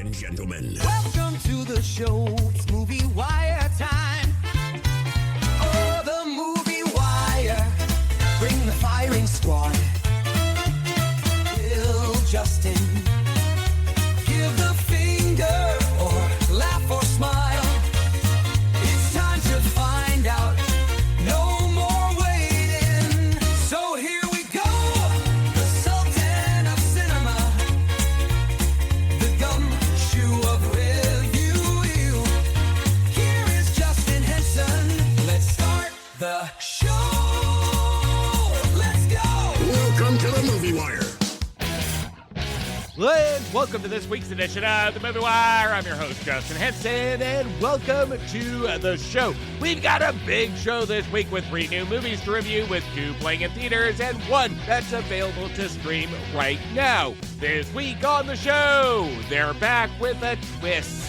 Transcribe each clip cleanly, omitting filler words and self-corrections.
and gentlemen. Welcome to the show. It's Movie Wire time. Oh, the Movie Wire. Bring the firing squad. Bill, Justin. Give the finger or laugh or smile. It's time to find out. No more waiting. So here we go. The Sultan of Cinema. The gumshoe of review. Here is Justin Henson. Let's start the show. Let's go. Welcome to the Movie Wire. And welcome to this week's edition of the Movie Wire. I'm your host, Justin Henson, and welcome to the show. We've got a big show this week with 3 new movies to review, with 2 playing in theaters and 1 that's available to stream right now. This week on the show, they're back with a twist.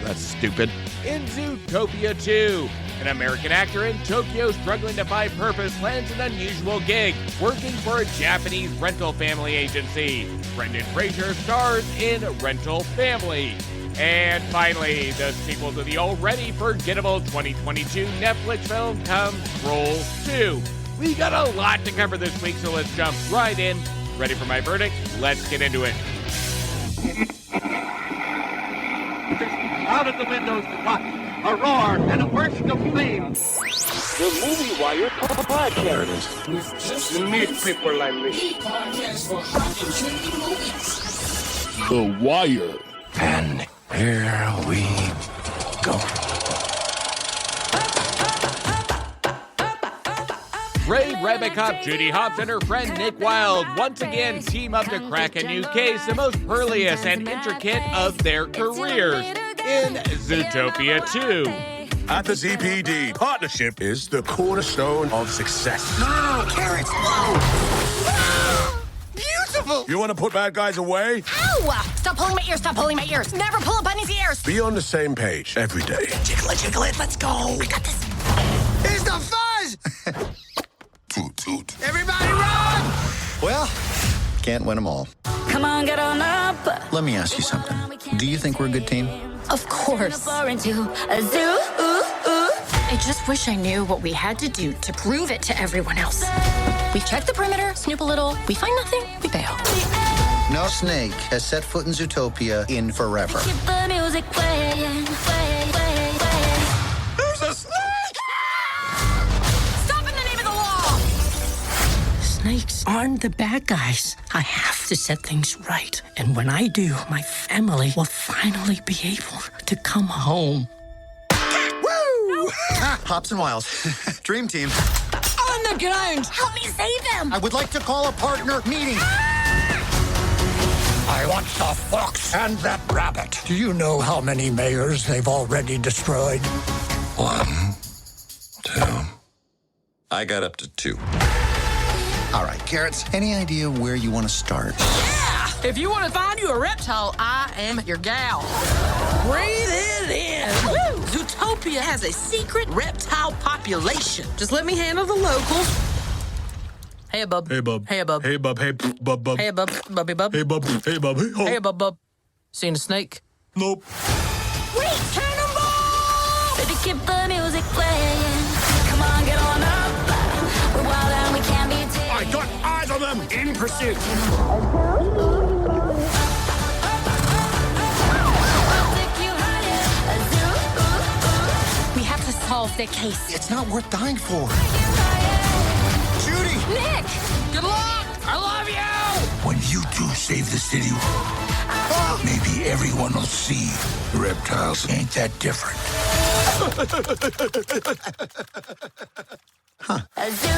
That's stupid. In Zootopia 2. An American actor in Tokyo struggling to find purpose lands an unusual gig, working for a Japanese rental family agency. Brendan Fraser stars in Rental Family. And finally, the sequel to the already forgettable 2022 Netflix film comes Roll 2. We got a lot to cover this week, so let's jump right in. Ready for my verdict? Let's get into it. Out of the windows, a roar and a burst of flame. The Movie Wire Podcast. With just meet people like me. Podcast for hot and trending movies. The Wire. And here we go. Ray Rebekop, Judy Hopps, and her friend Nick Wilde once again team up to crack a new case, the most perilous and intricate of their careers, in Zootopia 2. At the ZPD, partnership is the cornerstone of success. No, carrots. Whoa. Beautiful. You want to put bad guys away? Ow! Stop pulling my ears, stop pulling my ears. Never pull a bunny's ears. Be on the same page every day. Jiggle it, let's go. I got this. Here's the fuzz. Toot toot. Everybody run. Well, can't win them all. Come on, get on up. Let me ask you something. Do you think we're a good team? Of course. Into a zoo. I just wish I knew what we had to do to prove it to everyone else. We check the perimeter, snoop a little, we find nothing, we bail. No snake has set foot in Zootopia in forever. Keep the music playing. There's a snake! Stop in the name of the law! Snakes aren't the bad guys. I have to set things right. And when I do, my family will finally be able to come home. Woo! Hops and Wilds. Dream team. On the ground! Help me save them! I would like to call a partner meeting. I want the fox and that rabbit. Do you know how many mayors they've already destroyed? 1, 2. I got up to 2. All right, Carrots, any idea where you want to start? Yeah! If you want to find you a reptile, I am your gal. Breathe it in. Woo! Zootopia has a secret reptile population. Just let me handle the locals. Hey, bub. Hey, bub. Hey, bub. Hey, bub. Hey, bub, bub. Hey, bub. Bubby, bub. Hey, bub. Hey, bub. Hey, ho. Hey, bub, bub. Seen a snake? Nope. Wait, cannonball! Baby, keep the music playing. Come on, get on up. We're wild and we can't be tamed. I got eyes on them! In pursuit! We have to solve the case. It's not worth dying for. Judy! Nick! Good luck! I love you! When you two save the city, maybe everyone will see reptiles ain't that different. A zoo.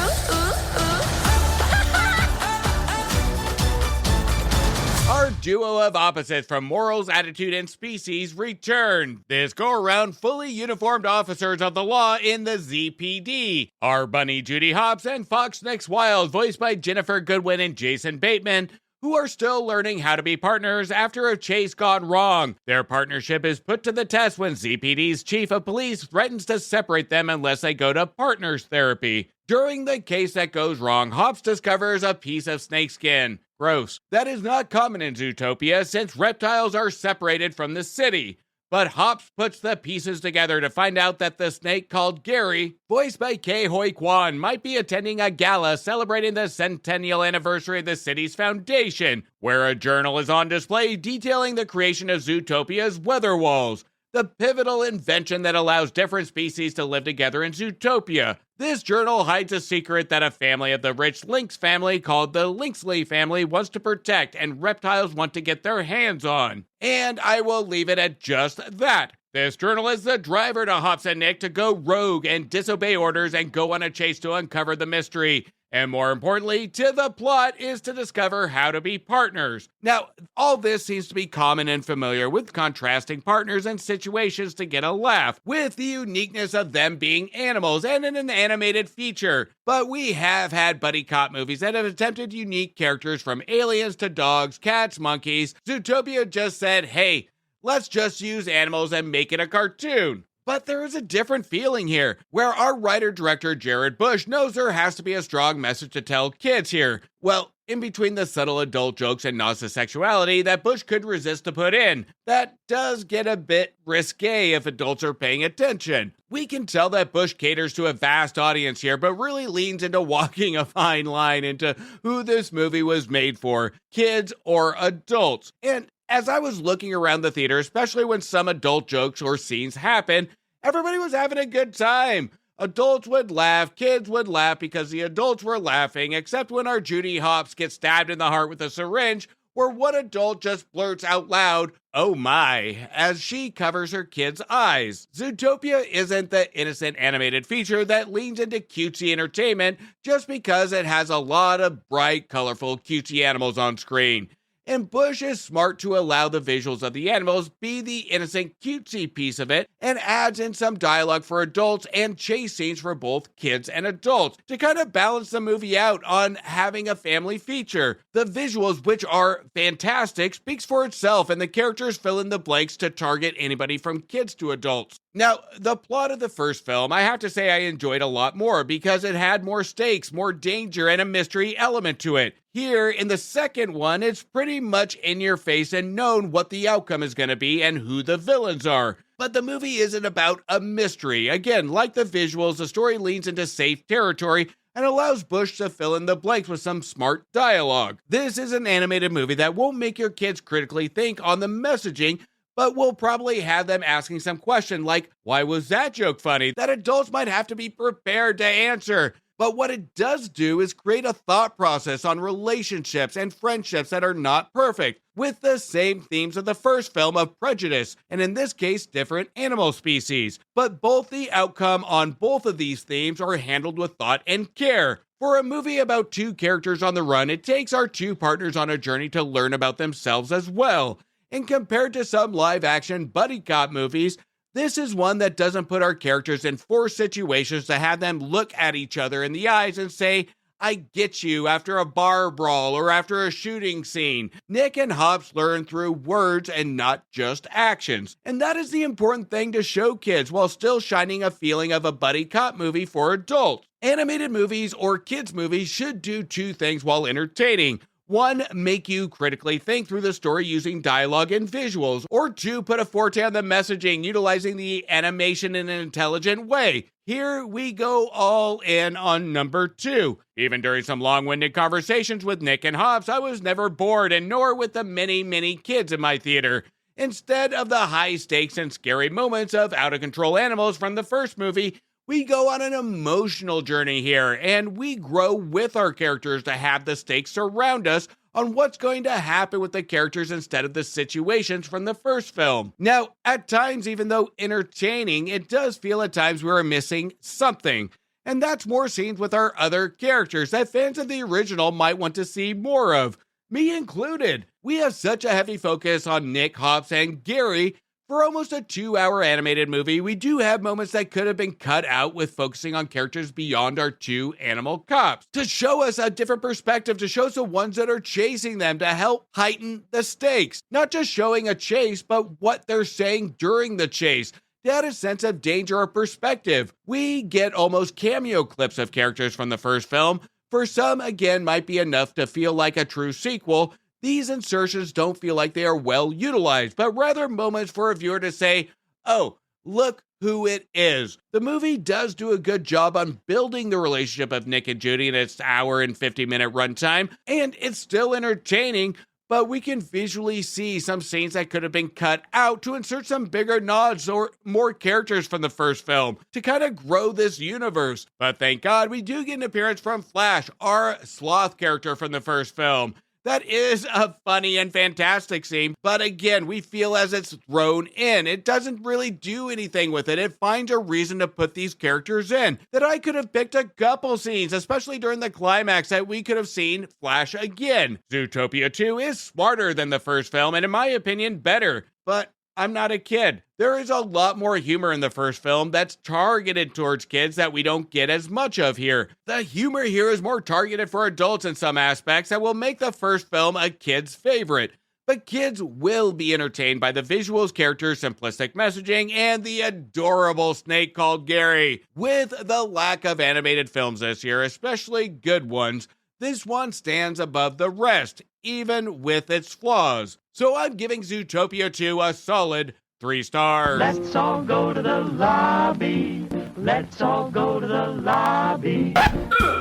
Our duo of opposites from morals, attitude, and species return. This go-around fully uniformed officers of the law in the ZPD. Our bunny Judy Hopps and fox Nick Wilde, voiced by Jennifer Goodwin and Jason Bateman, who are still learning how to be partners after a chase gone wrong. Their partnership is put to the test when ZPD's chief of police threatens to separate them unless they go to partners therapy. During the case that goes wrong, Hopps discovers a piece of snakeskin. Gross. That is not common in Zootopia since reptiles are separated from the city. But Hops puts the pieces together to find out that the snake called Gary, voiced by Ke Huy Quan, might be attending a gala celebrating the centennial anniversary of the city's foundation, where a journal is on display detailing the creation of Zootopia's weather walls, the pivotal invention that allows different species to live together in Zootopia. This journal hides a secret that a family of the rich lynx family called the Lynxley family wants to protect and reptiles want to get their hands on. And I will leave it at just that. This journal is the driver to Hops and Nick to go rogue and disobey orders and go on a chase to uncover the mystery. And more importantly, to the plot is to discover how to be partners. Now, all this seems to be common and familiar with contrasting partners and situations to get a laugh, with the uniqueness of them being animals and in an animated feature. But we have had buddy cop movies that have attempted unique characters from aliens to dogs, cats, monkeys. Zootopia just said, hey, let's just use animals and make it a cartoon. But there is a different feeling here, where our writer-director Jared Bush knows there has to be a strong message to tell kids here. Well, in between the subtle adult jokes and nods to sexuality that Bush could resist to put in, that does get a bit risque if adults are paying attention. We can tell that Bush caters to a vast audience here, but really leans into walking a fine line into who this movie was made for, kids or adults. And as I was looking around the theater, especially when some adult jokes or scenes happen, everybody was having a good time. Adults would laugh, kids would laugh because the adults were laughing, except when our Judy Hopps gets stabbed in the heart with a syringe, where one adult just blurts out loud, "Oh my," as she covers her kid's eyes. Zootopia isn't the innocent animated feature that leans into cutesy entertainment just because it has a lot of bright, colorful, cutesy animals on screen. And Bush is smart to allow the visuals of the animals be the innocent cutesy piece of it and adds in some dialogue for adults and chase scenes for both kids and adults to kind of balance the movie out on having a family feature. The visuals, which are fantastic, speaks for itself, and the characters fill in the blanks to target anybody from kids to adults. Now, the plot of the first film, I have to say I enjoyed a lot more because it had more stakes, more danger, and a mystery element to it. Here, in the second one, it's pretty much in your face and known what the outcome is going to be and who the villains are. But the movie isn't about a mystery. Again, like the visuals, the story leans into safe territory and allows Bush to fill in the blanks with some smart dialogue. This is an animated movie that won't make your kids critically think on the messaging, but will probably have them asking some question like, why was that joke funny? That adults might have to be prepared to answer. But what it does do is create a thought process on relationships and friendships that are not perfect, with the same themes of the first film of prejudice, and in this case, different animal species. But both the outcome on both of these themes are handled with thought and care. For a movie about two characters on the run, it takes our two partners on a journey to learn about themselves as well. And compared to some live-action buddy cop movies, this is one that doesn't put our characters in forced situations to have them look at each other in the eyes and say, I get you, after a bar brawl or after a shooting scene. Nick and Hops learn through words and not just actions. And that is the important thing to show kids while still shining a feeling of a buddy cop movie for adults. Animated movies or kids movies should do two things while entertaining. One, make you critically think through the story using dialogue and visuals. Or two, put a forte on the messaging, utilizing the animation in an intelligent way. Here we go all in on number two. Even during some long-winded conversations with Nick and Hops, I was never bored, and nor with the many kids in my theater. Instead of the high stakes and scary moments of out-of-control animals from the first movie, we go on an emotional journey here, and we grow with our characters to have the stakes surround us on what's going to happen with the characters instead of the situations from the first film. Now, at times, even though entertaining, it does feel at times we're missing something. And that's more scenes with our other characters that fans of the original might want to see more of, me included. We have such a heavy focus on Nick, Hops, and Gary. For almost a 2-hour animated movie, we do have moments that could have been cut out with focusing on characters beyond our two animal cops, to show us a different perspective, to show us the ones that are chasing them, to help heighten the stakes. Not just showing a chase, but what they're saying during the chase, to add a sense of danger or perspective. We get almost cameo clips of characters from the first film. for some, again, might be enough to feel like a true sequel, these insertions don't feel like they are well utilized, but rather moments for a viewer to say, oh, look who it is. The movie does do a good job on building the relationship of Nick and Judy in its hour and 50-minute runtime, and it's still entertaining, but we can visually see some scenes that could have been cut out to insert some bigger nods or more characters from the first film to kind of grow this universe. But thank God we do get an appearance from Flash, our sloth character from the first film. That is a funny and fantastic scene, but again, we feel as it's thrown in. It doesn't really do anything with it. It finds a reason to put these characters in. That I could have picked a couple scenes, especially during the climax, that we could have seen Flash again. Zootopia 2 is smarter than the first film, and in my opinion, better. But I'm not a kid. There is a lot more humor in the first film that's targeted towards kids that we don't get as much of here. The humor here is more targeted for adults in some aspects that will make the first film a kid's favorite. But kids will be entertained by the visuals, characters, simplistic messaging, and the adorable snake called Gary. With the lack of animated films this year, especially good ones, this one stands above the rest, even with its flaws. So I'm giving Zootopia 2 a solid 3 stars. Let's all go to the lobby. Let's all go to the lobby.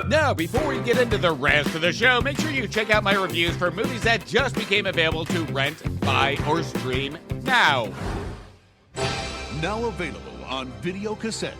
Now, before we get into the rest of the show, make sure you check out my reviews for movies that just became available to rent, buy, or stream now. Now available on video cassette.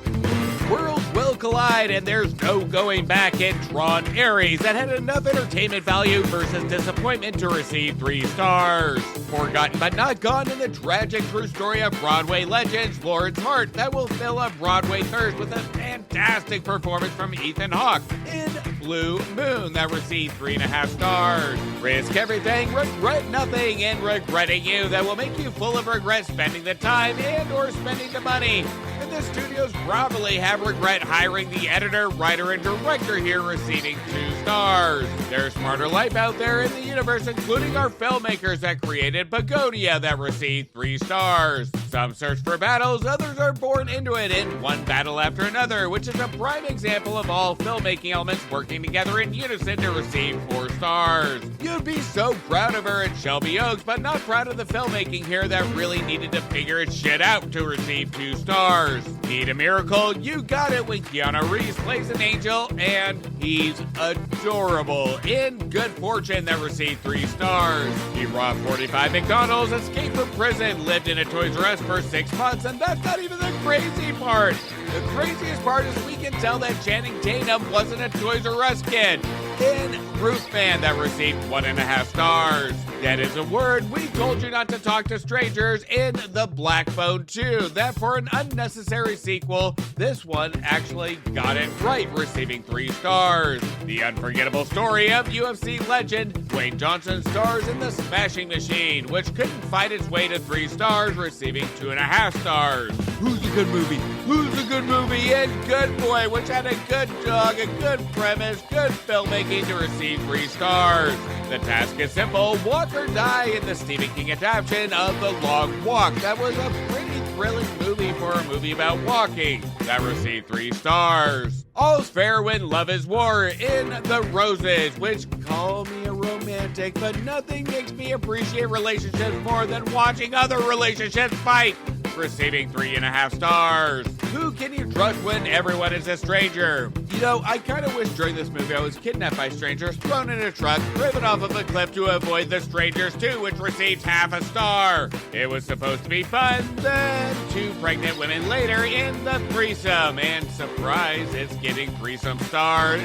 Worlds will collide, and there's no going back in Tron Ares that had enough entertainment value versus disappointment to receive 3 stars. Forgotten but not gone in the tragic true story of Broadway legends Lawrence Hart that will fill a Broadway thirst with a fantastic performance from Ethan Hawke in Blue Moon that received 3.5 stars. Risk everything, regret nothing, and regretting you that will make you full of regret spending the time and or spending the money. And the studios probably have regret hiring the editor, writer, and director here receiving 2 stars. There's smarter life out there in the universe, including our filmmakers that created Pagodia that received 3 stars. Some search for battles, others are born into it in one battle after another, which is a prime example of all filmmaking elements working together in unison to receive 4 stars. You'd be so proud of her at Shelby Oaks, but not proud of the filmmaking here that really needed to figure its shit out to receive 2 stars. Need a miracle? You got it when Keanu Reeves plays an angel, and he's adorable in Good Fortune that received 3 stars. He robbed 45 McDonald's, escaped from prison, lived in a Toys R Us for 6 months, and that's not even the crazy part. The craziest part is we can tell that Channing Tatum wasn't a Toys R Us kid. In Roofman that received 1.5 stars. That is a word we told you not to talk to strangers in The Black Phone 2. That for an unnecessary sequel, this one actually got it right, receiving 3 stars. The unforgettable story of UFC legend Dwayne Johnson stars in The Smashing Machine, which couldn't fight its way to 3 stars, receiving 2.5 stars. Who's a good movie? Who's a good movie? And Good Boy, which had a good dog, a good premise, good filmmaking to receive 3 stars. The task is simple, walk or die in the Stephen King adaptation of The Long Walk. That was a pretty thrilling movie for a movie about walking. That received 3 stars. All's fair when love is war in The Roses, which call me a romantic, but nothing makes me appreciate relationships more than watching other relationships fight, receiving 3.5 stars. Who can you trust when everyone is a stranger? You know, I kind of wish during this movie I was kidnapped by strangers, thrown in a truck, driven off of a cliff to avoid The Strangers 2, which received 0.5 star. It was supposed to be fun, then 2 pregnant women later in the threesome, and surprise, it's getting threesome stars.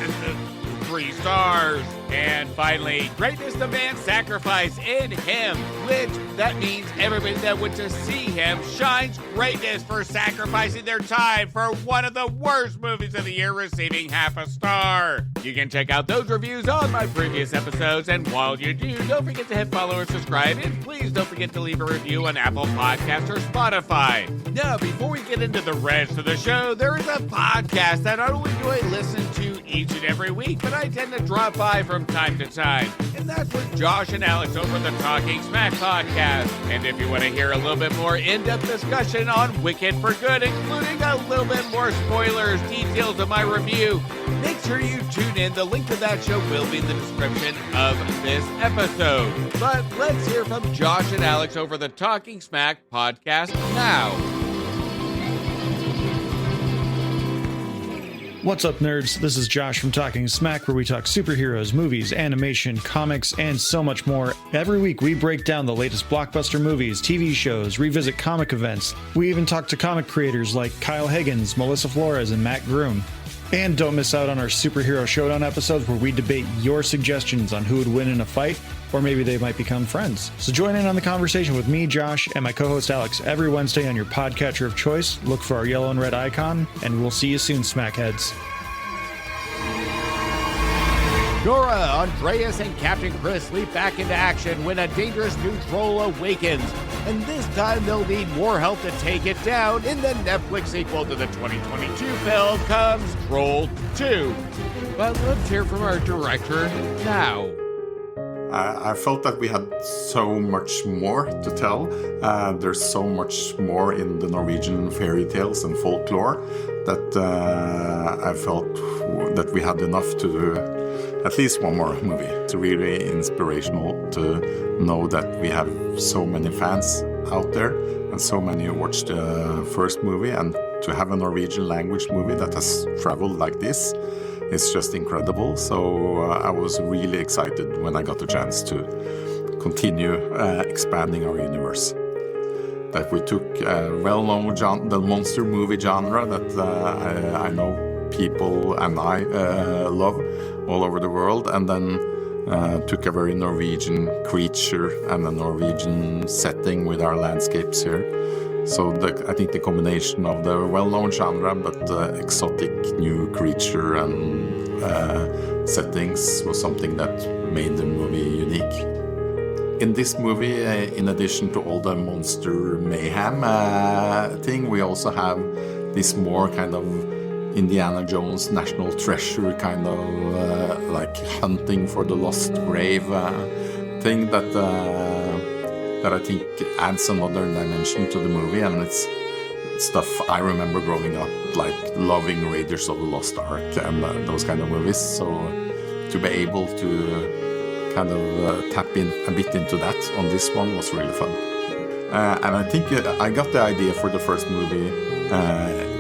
3 stars. And finally, greatness demands sacrifice in him, which that means everybody that went to see him shines greatness for sacrificing their time for one of the worst movies of the year, receiving 0.5 star. You can check out those reviews on my previous episodes, and while you do, don't forget to hit follow or subscribe, and please don't forget to leave a review on Apple Podcasts or Spotify. Now, before we get into the rest of the show, there is a podcast that not only do I listen to each and every week, but I tend to drop by from time to time, and that's with Josh and Alex over the Talking Smac Podcast. And if you want to hear a little bit more in-depth discussion on Wicked for Good, including a little bit more spoilers, details of my review, make sure you tune in, the link to that show will be in the description of this episode. But let's hear from Josh and Alex over the Talking Smac Podcast now. What's up, nerds? This is Josh from Talking Smac, where we talk superheroes, movies, animation, comics, and so much more. Every week, we break down the latest blockbuster movies, TV shows, revisit comic events. We even talk to comic creators like Kyle Higgins, Melissa Flores, and Matt Groom. And don't miss out on our Superhero Showdown episodes, where we debate your suggestions on who would win in a fight, or maybe they might become friends. So join in on the conversation with me, Josh, and my co-host Alex every Wednesday on your podcatcher of choice. Look for our yellow and red icon, and we'll see you soon, Smackheads. Nora, Andreas, and Captain Chris leap back into action when a dangerous new troll awakens. And this time they'll need more help to take it down. In the Netflix sequel to the 2022 film comes Troll 2. But let's hear from our director now. I felt that we had so much more to tell. There's so much more in the Norwegian fairy tales and folklore that I felt that we had enough to do at least one more movie. It's really inspirational to know that we have so many fans out there and so many who watched the first movie, and to have a Norwegian language movie that has traveled like this is just incredible. So I was really excited when I got the chance to continue expanding our universe. That we took well-known the monster movie genre that I know people and I love all over the world, and then took a very Norwegian creature and a Norwegian setting with our landscapes here. So I think the combination of the well-known genre but exotic new creature and settings was something that made the movie unique. In this movie, in addition to all the monster mayhem thing, we also have this more kind of Indiana Jones National Treasure kind of like hunting for the lost grave thing that I think adds another dimension to the movie, and it's stuff I remember growing up, like loving Raiders of the Lost Ark and those kind of movies. So to be able to kind of tap in a bit into that on this one was really fun. And I think I got the idea for the first movie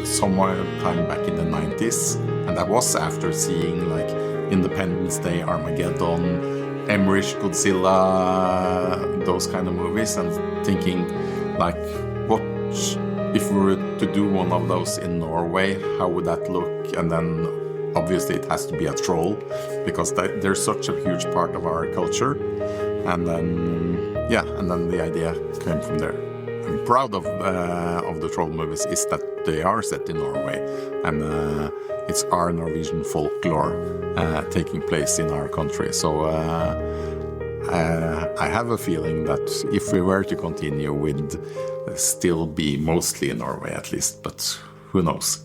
somewhere time back in the 90s, and that was after seeing like Independence Day, Armageddon, Emmerich, Godzilla, those kind of movies, and thinking like, what if we were to do one of those in Norway, how would that look? And then obviously it has to be a troll, because they're such a huge part of our culture. And then the idea came from there. I'm proud of the troll movies is that they are set in Norway, and it's our Norwegian folklore taking place in our country. So I have a feeling that if we were to continue, we'd still be mostly in Norway at least, but who knows?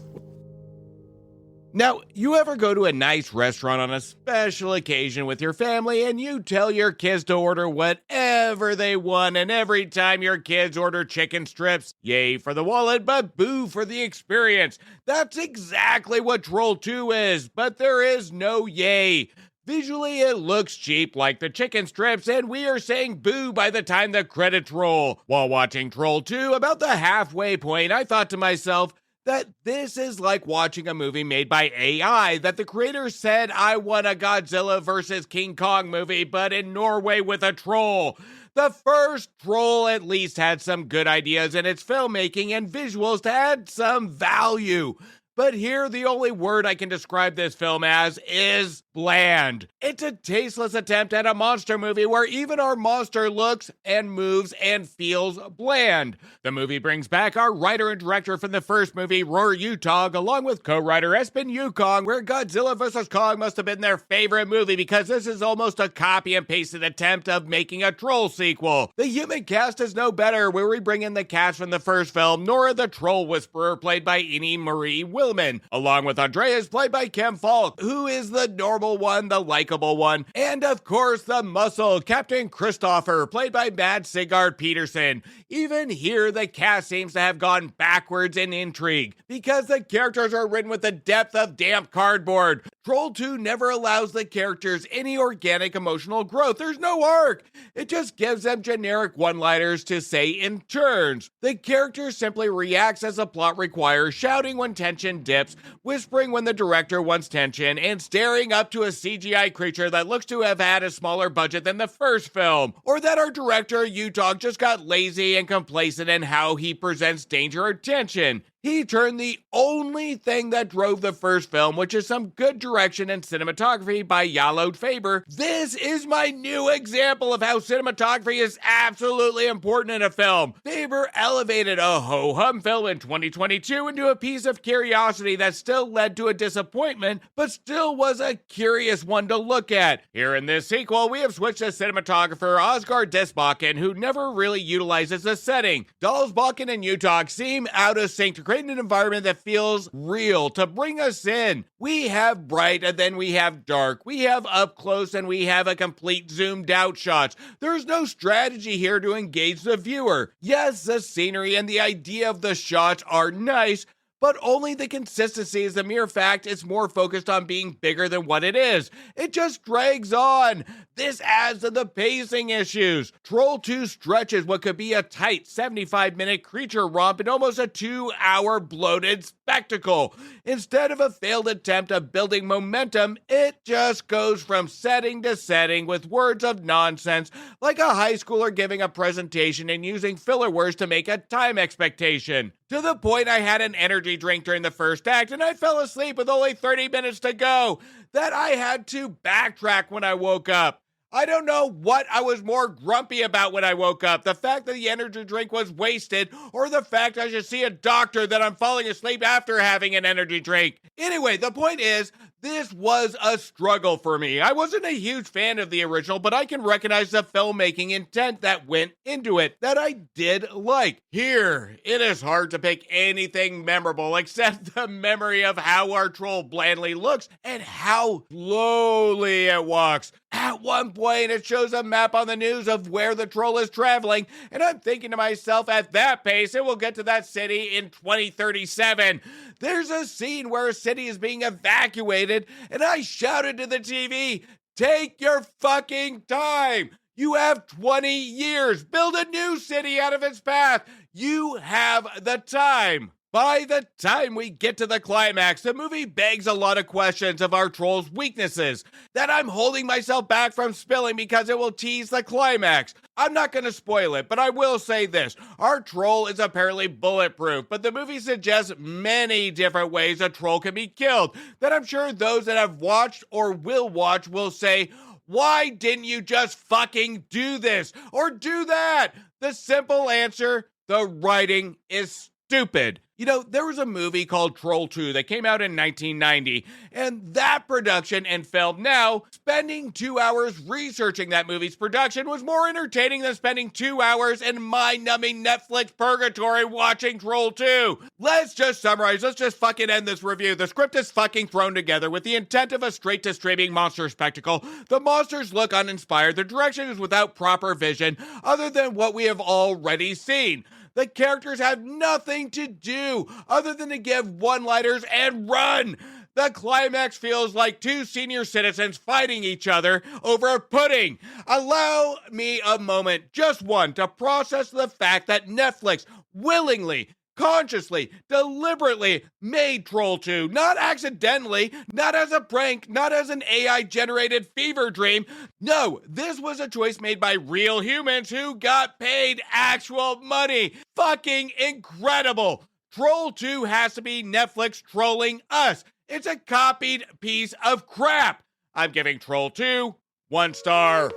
Now, you ever go to a nice restaurant on a special occasion with your family and you tell your kids to order whatever they want, and every time your kids order chicken strips, yay for the wallet, but boo for the experience? That's exactly what Troll 2 is, but there is no yay. Visually, it looks cheap like the chicken strips, and we are saying boo by the time the credits roll. While watching Troll 2, about the halfway point, I thought to myself that this is like watching a movie made by AI, that the creator said, I want a Godzilla versus King Kong movie, but in Norway with a troll. The first Troll at least had some good ideas in its filmmaking and visuals to add some value. But here, the only word I can describe this film as is bland. It's a tasteless attempt at a monster movie where even our monster looks and moves and feels bland. The movie brings back our writer and director from the first movie, Roar Utog, along with co-writer Espen Yukong, where Godzilla vs. Kong must have been their favorite movie because this is almost a copy and pasted attempt of making a Troll sequel. The human cast is no better, where we bring in the cast from the first film, Nora the Troll Whisperer, played by Ine Marie Wilson. Quillman, along with Andreas, played by Kim Falk, who is the normal one, the likable one, and of course the muscle, Captain Christopher, played by Mads Sigurd Peterson. Even here, the cast seems to have gone backwards in intrigue, because the characters are written with the depth of damp cardboard. Troll 2 never allows the characters any organic emotional growth. There's no arc. It just gives them generic one-liners to say in turns. The character simply reacts as the plot requires, shouting when tension dips, whispering when the director wants tension, and staring up to a CGI creature that looks to have had a smaller budget than the first film, or that our director, Utah, just got lazy and complacent in how he presents danger or tension. He turned the only thing that drove the first film, which is some good direction and cinematography by Yalod Faber. This is my new example of how cinematography is absolutely important in a film. Faber elevated a ho-hum film in 2022 into a piece of curiosity that still led to a disappointment, but still was a curious one to look at. Here in this sequel, we have switched to cinematographer Oscar Desbakken, who never really utilizes the setting. Dalsbakken and Utah seem out of sync to create an environment that feels real, to bring us in. We have bright and then we have dark. We have up close and we have a complete zoomed out shots. There's no strategy here to engage the viewer. Yes, the scenery and the idea of the shots are nice, but only the consistency is the mere fact it's more focused on being bigger than what it is. It just drags on. This adds to the pacing issues. Troll 2 stretches what could be a tight 75-minute creature romp in almost a 2-hour bloated spectacle. Instead of a failed attempt of building momentum, it just goes from setting to setting with words of nonsense, like a high schooler giving a presentation and using filler words to make a time expectation. To the point I had an energy drink during the first act and I fell asleep with only 30 minutes to go, that I had to backtrack when I woke up. I don't know what I was more grumpy about when I woke up, the fact that the energy drink was wasted, or the fact I should see a doctor that I'm falling asleep after having an energy drink. Anyway, the point is, this was a struggle for me. I wasn't a huge fan of the original, but I can recognize the filmmaking intent that went into it that I did like. Here, it is hard to pick anything memorable except the memory of how our troll blandly looks and how slowly it walks. At one point, it shows a map on the news of where the troll is traveling, and I'm thinking to myself, at that pace, it will get to that city in 2037. There's a scene where a city is being evacuated, and I shouted to the TV, "Take your fucking time! You have 20 years! Build a new city out of its path! You have the time!" By the time we get to the climax, the movie begs a lot of questions of our troll's weaknesses that I'm holding myself back from spilling because it will tease the climax. I'm not going to spoil it, but I will say this. Our troll is apparently bulletproof, but the movie suggests many different ways a troll can be killed that I'm sure those that have watched or will watch will say, "Why didn't you just fucking do this or do that?" The simple answer, the writing is stupid. You know, there was a movie called Troll 2 that came out in 1990, and that production and film now, spending 2 hours researching that movie's production was more entertaining than spending 2 hours in mind-numbing Netflix purgatory watching Troll 2. Let's just summarize. Let's just fucking end this review. The script is fucking thrown together with the intent of a straight-to-streaming monster spectacle. The monsters look uninspired. The direction is without proper vision, other than what we have already seen. The characters have nothing to do other than to give one-liners and run. The climax feels like two senior citizens fighting each other over a pudding. Allow me a moment, just one, to process the fact that Netflix willingly, consciously, deliberately made Troll 2, not accidentally, not as a prank, not as an AI-generated fever dream. No, this was a choice made by real humans who got paid actual money. Fucking incredible. Troll 2 has to be Netflix trolling us. It's a copied piece of crap. I'm giving Troll 2 1 star.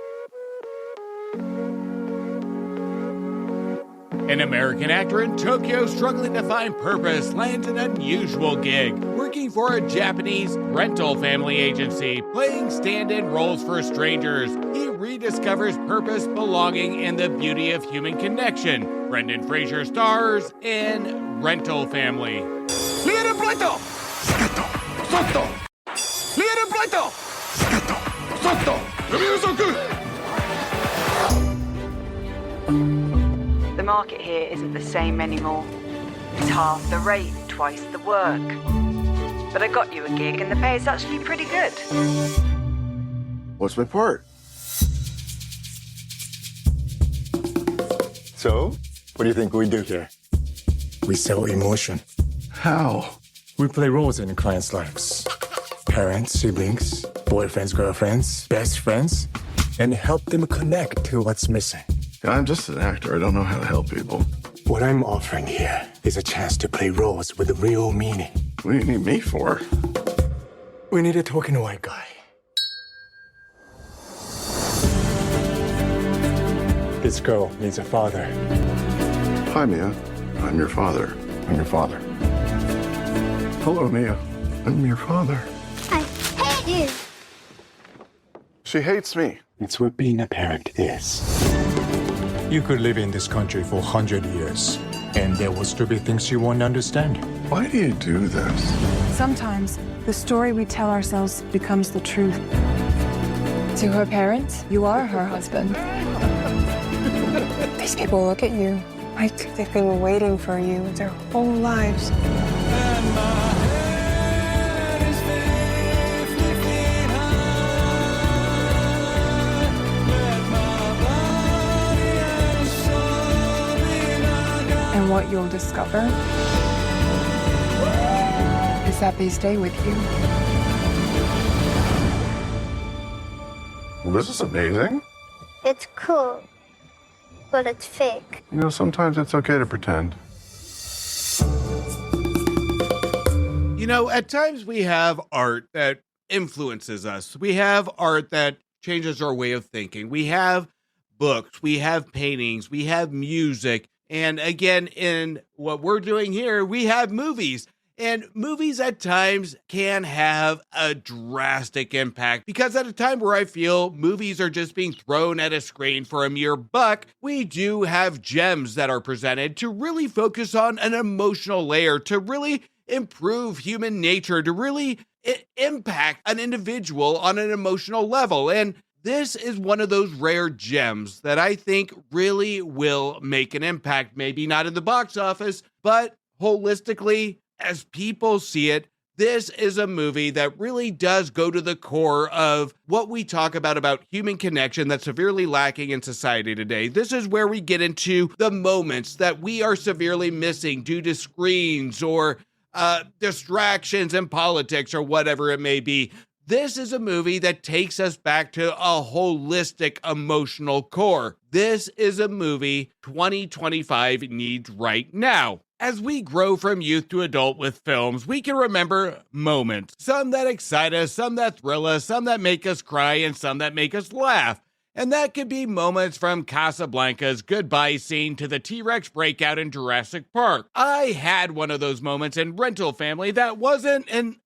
An American actor in Tokyo struggling to find purpose lands an unusual gig, working for a Japanese rental family agency, playing stand-in roles for strangers. He rediscovers purpose, belonging, and the beauty of human connection. Brendan Fraser stars in Rental Family. Little Plato! Sotto! Clear and brighto! Scatto! Sotto! The market here isn't the same anymore. It's half the rate, twice the work. But I got you a gig and the pay is actually pretty good. What's my part? So, what do you think we do here? We sell emotion. How? We play roles in clients' lives. Parents, siblings, boyfriends, girlfriends, best friends, and help them connect to what's missing. I'm just an actor. I don't know how to help people. What I'm offering here is a chance to play roles with a real meaning. What do you need me for? We need a token white guy. This girl needs a father. Hi, Mia. I'm your father. I'm your father. Hello, Mia. I'm your father. I hate you. She hates me. It's what being a parent is. You could live in this country for 100 years, and there will still be things you won't understand. Why do you do this? Sometimes the story we tell ourselves becomes the truth. To her parents, you are her husband. These people look at you like they've been waiting for you their whole lives. And what you'll discover is that they stay with you. Well, this is amazing. It's cool, but it's fake. You know, sometimes it's okay to pretend. You know, at times we have art that influences us. We have art that changes our way of thinking. We have books, we have paintings, we have music. And again, in what we're doing here, we have movies. And movies at times can have a drastic impact because at a time where I feel movies are just being thrown at a screen for a mere buck, we do have gems that are presented to really focus on an emotional layer, to really improve human nature, to really impact an individual on an emotional level. And this is one of those rare gems that I think really will make an impact, maybe not in the box office, but holistically, as people see it, this is a movie that really does go to the core of what we talk about human connection that's severely lacking in society today. This is where we get into the moments that we are severely missing due to screens or distractions in politics or whatever it may be. This is a movie that takes us back to a holistic emotional core. This is a movie 2025 needs right now. As we grow from youth to adult with films, we can remember moments. Some that excite us, some that thrill us, some that make us cry, and some that make us laugh. And that could be moments from Casablanca's goodbye scene to the T-Rex breakout in Jurassic Park. I had one of those moments in Rental Family that wasn't an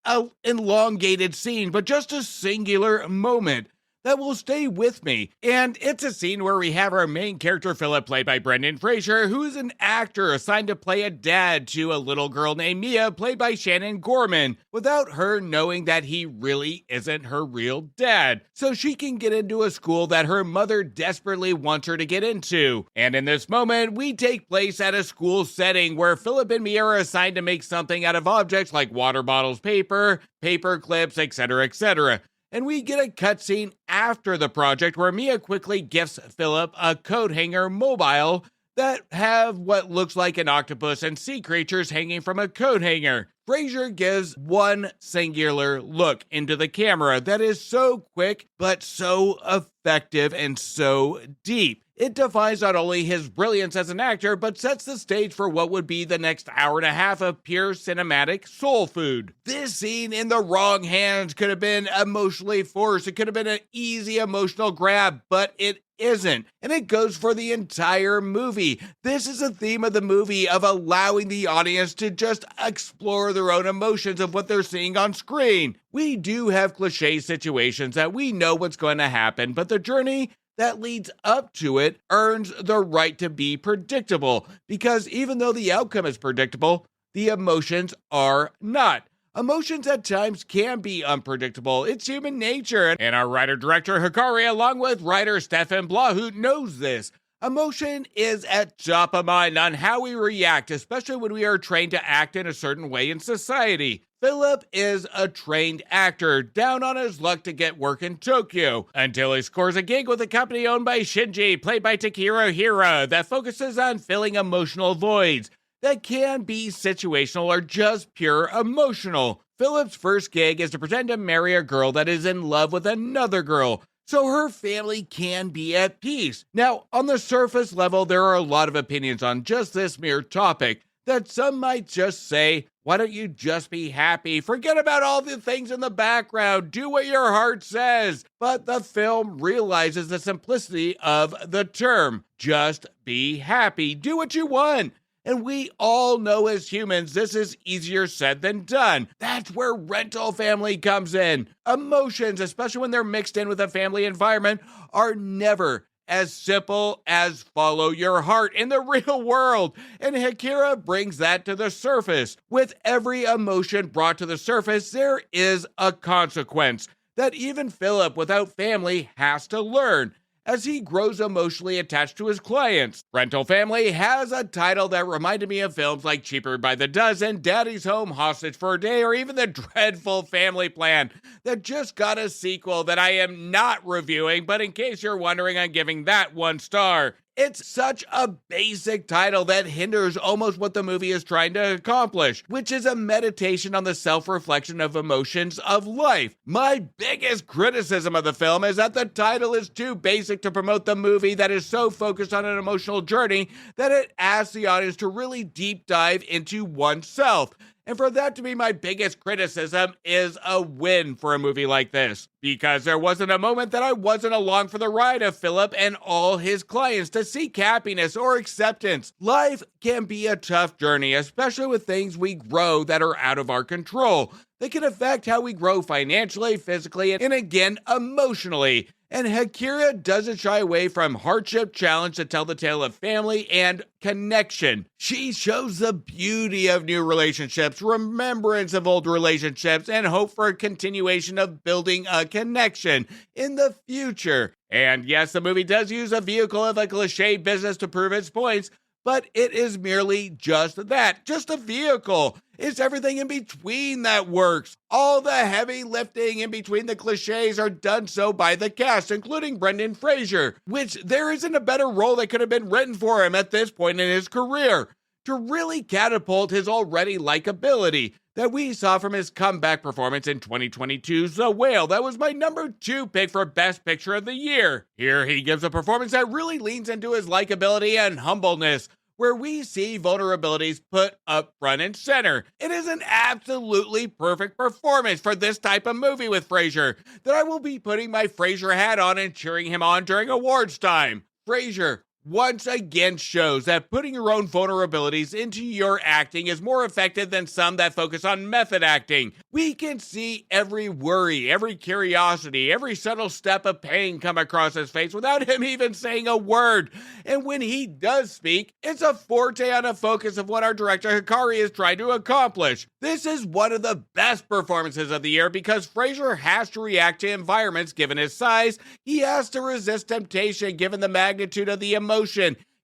elongated scene, but just a singular moment that will stay with me. And it's a scene where we have our main character, Philip, played by Brendan Fraser, who's an actor assigned to play a dad to a little girl named Mia, played by Shannon Gorman, without her knowing that he really isn't her real dad. So she can get into a school that her mother desperately wants her to get into. And in this moment, we take place at a school setting where Philip and Mia are assigned to make something out of objects like water bottles, paper clips, etc., etc. And we get a cutscene after the project where Mia quickly gifts Philip a coat hanger mobile that have what looks like an octopus and sea creatures hanging from a coat hanger. Fraser gives one singular look into the camera that is so quick, but so effective and so deep. It defines not only his brilliance as an actor, but sets the stage for what would be the next hour and a half of pure cinematic soul food. This scene in the wrong hands could have been emotionally forced. It could have been an easy emotional grab, but it isn't. And it goes for the entire movie. This is a theme of the movie of allowing the audience to just explore their own emotions of what they're seeing on screen. We do have cliche situations that we know what's going to happen, but the journey that leads up to it earns the right to be predictable, because even though the outcome is predictable, the emotions are not. Emotions at times can be unpredictable. It's human nature. And our writer-director Hikari, along with writer Stefan Blahut, knows this. Emotion is at top of mind on how we react, especially when we are trained to act in a certain way in society. Philip is a trained actor, down on his luck to get work in Tokyo, until he scores a gig with a company owned by Shinji, played by Takehiro Hira, that focuses on filling emotional voids that can be situational or just pure emotional. Philip's first gig is to pretend to marry a girl that is in love with another girl, so her family can be at peace. Now, on the surface level, there are a lot of opinions on just this mere topic, that some might just say, why don't you just be happy? Forget about all the things in the background. Do what your heart says. But the film realizes the simplicity of the term. Just be happy. Do what you want. And we all know as humans, this is easier said than done. That's where Rental Family comes in. Emotions, especially when they're mixed in with a family environment, are never as simple as follow your heart in the real world. And Hikari brings that to the surface. With every emotion brought to the surface, there is a consequence that even Philip without family has to learn as he grows emotionally attached to his clients. Rental Family has a title that reminded me of films like Cheaper by the Dozen, Daddy's Home, Hostage for a Day, or even the dreadful Family Plan that just got a sequel that I am not reviewing, but in case you're wondering, I'm giving that 1 star. It's such a basic title that hinders almost what the movie is trying to accomplish, which is a meditation on the self-reflection of emotions of life. My biggest criticism of the film is that the title is too basic to promote the movie that is so focused on an emotional journey that it asks the audience to really deep dive into oneself. And for that to be my biggest criticism is a win for a movie like this. Because there wasn't a moment that I wasn't along for the ride of Philip and all his clients to seek happiness or acceptance. Life can be a tough journey, especially with things we grow that are out of our control. They can affect how we grow financially, physically, and again, emotionally. And Hikari doesn't shy away from hardship challenge to tell the tale of family and connection. She shows the beauty of new relationships, remembrance of old relationships, and hope for a continuation of building a connection in the future. And yes, the movie does use a vehicle of a cliche business to prove its points, but it is merely just that, just a vehicle. It's everything in between that works. All the heavy lifting in between the cliches are done so by the cast, including Brendan Fraser, which there isn't a better role that could have been written for him at this point in his career, to really catapult his already likability that we saw from his comeback performance in 2022's The Whale. That was my number 2 pick for Best Picture of the Year. Here he gives a performance that really leans into his likability and humbleness, where we see vulnerabilities put up front and center. It is an absolutely perfect performance for this type of movie with Fraser that I will be putting my Fraser hat on and cheering him on during awards time. Fraser once again shows that putting your own vulnerabilities into your acting is more effective than some that focus on method acting. We can see every worry, every curiosity, every subtle step of pain come across his face without him even saying a word. And when he does speak, it's a forte on a focus of what our director Hikari is trying to accomplish. This is one of the best performances of the year because Fraser has to react to environments given his size. He has to resist temptation given the magnitude of the emotion.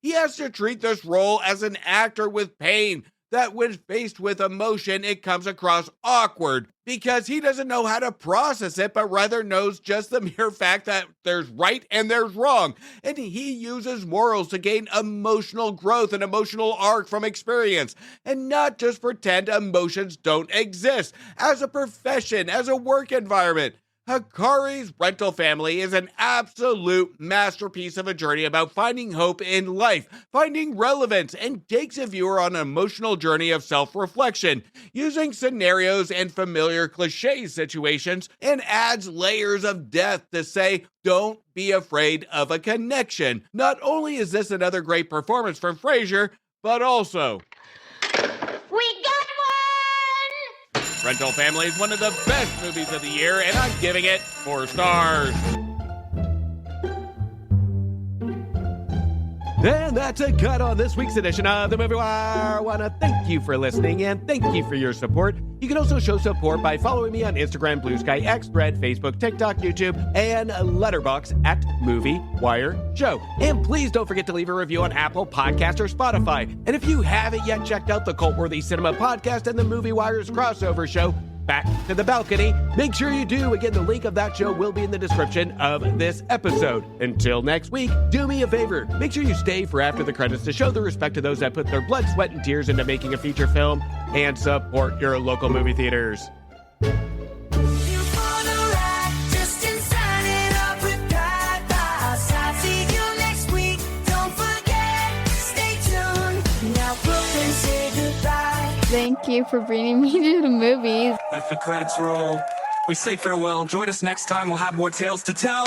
He has to treat this role as an actor with pain, that when faced with emotion, it comes across awkward because he doesn't know how to process it, but rather knows just the mere fact that there's right and there's wrong. And he uses morals to gain emotional growth and emotional arc from experience, and not just pretend emotions don't exist as a profession, as a work environment. Hikari's Rental Family is an absolute masterpiece of a journey about finding hope in life, finding relevance, and takes a viewer on an emotional journey of self-reflection, using scenarios and familiar cliche situations, and adds layers of depth to say, don't be afraid of a connection. Not only is this another great performance from Fraser, but also, We got Rental Family is one of the best movies of the year, and I'm giving it 4 stars. And that's a cut on this week's edition of The Movie Wire. I want to thank you for listening and thank you for your support. You can also show support by following me on Instagram, Blue Sky, X, Thread, Facebook, TikTok, YouTube, and Letterboxd at Movie Wire Show. And please don't forget to leave a review on Apple Podcasts or Spotify. And if you haven't yet checked out the Cult-Worthy Cinema Podcast and the Movie Wire's crossover show, Back to the Balcony, make sure you do. Again, the link of that show will be in the description of this episode. Until next week, do me a favor. Make sure you stay for after the credits to show the respect to those that put their blood, sweat, and tears into making a feature film and support your local movie theaters. Thank you for bringing me to the movies. Let the credits roll. We say farewell. Join us next time. We'll have more tales to tell.